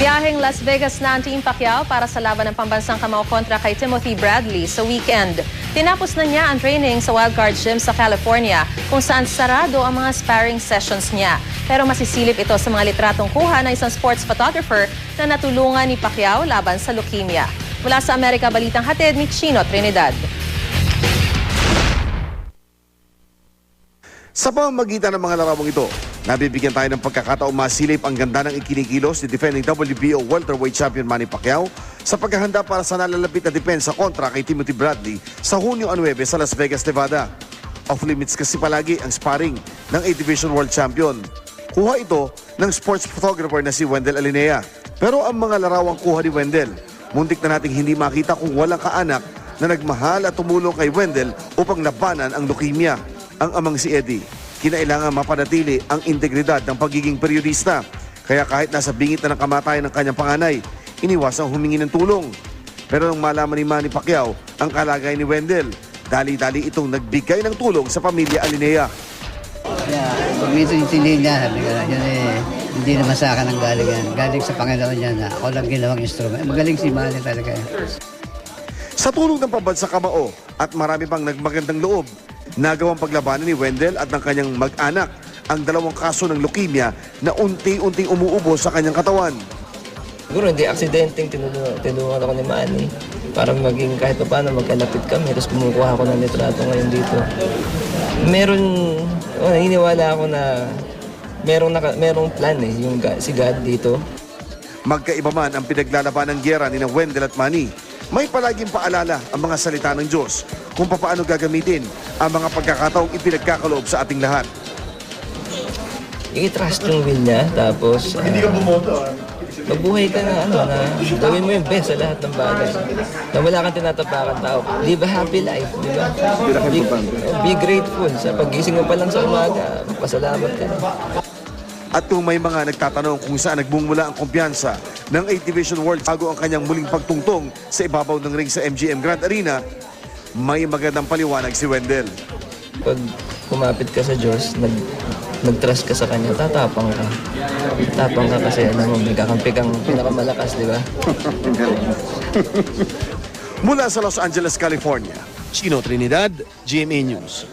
Biyaheng Las Vegas na ang Team Pacquiao para sa laban ng pambansang kamao kontra kay Timothy Bradley sa weekend. Tinapos na niya ang training sa Wildcard Gym sa California kung saan sarado ang mga sparring sessions niya. Pero masisilip ito sa mga litratong kuha ng isang sports photographer na natulungan ni Pacquiao laban sa leukemia. Mula sa Amerika Balitang Hatid ni Chino Trinidad. Sa pamamagitan ng mga larawang ito, nabibigyan tayo ng pagkakataong masilip ang ganda ng ikinikilos ni defending WBO welterweight champion Manny Pacquiao sa paghahanda para sa nalalapit na depensa kontra kay Timothy Bradley sa Hunyo 9 sa Las Vegas, Nevada. Off limits kasi palagi ang sparring ng A-Division World Champion. Kuha ito ng sports photographer na si Wendell Alinea. Pero ang mga larawang kuha ni Wendell, muntik na nating hindi makita kung walang kaanak na nagmahal at tumulong kay Wendell upang labanan ang leukemia. Ang amang si Eddie, kinailangan mapanatili ang integridad ng pagiging periodista. Kaya kahit nasa bingit na ng kamatayan ng kanyang panganay, iniwasang humingi ng tulong. Pero nang malaman ni Manny Pacquiao ang kalagayan ni Wendell, dali-dali itong nagbigay ng tulong sa pamilya Alinea. Pag minsan yung tilihin niya, sabi ko na, yun hindi naman sa akin ang galing yan. Galing sa Panginoon niya na ako lang ginawang instrument. Magaling si Manny talaga. Sa tulong ng pambansang kamao at marami pang nagmagandang loob, nagawang paglabanan ni Wendell at ng kanyang mag-anak ang dalawang kaso ng leukemia na unti-unting umuubo sa kanyang katawan. Siguro hindi aksidenteng tinulungan ako ni Manny para maging kahit pa paano magkalapit kami, tapos kumukuha ako ng litrato ngayon dito. Naniniwala ako na merong plan si God dito. Magkaiba man ang pinaglalaban ng giyera ni Wendell at Manny, may palaging paalala ang mga salita ng Diyos kung paano gagamitin ang mga pagkakataong ipinagkakaloob sa ating lahat. I-trust yung will niya, tapos magbuhay ka na gawin mo yung best sa lahat ng bagay. Na wala kang tinatapakan tao. Live a happy life, di ba? Be grateful. Sa pagising mo pa lang sa umaga, pasalamat ka na. At kung may mga nagtatanong kung saan nagbumula ang kumpiyansa ng A-Division World bago ang kanyang muling pagtungtong sa ibabaw ng ring sa MGM Grand Arena, may magandang paliwanag si Wendell. Pag kumapit ka sa Diyos, nag-trust ka sa Kanya, tatapang ka. Tapang ka kasi alam mo, may kakampi kang pinakamalakas, di ba? Mula sa Los Angeles, California, Chino Trinidad, GMA News.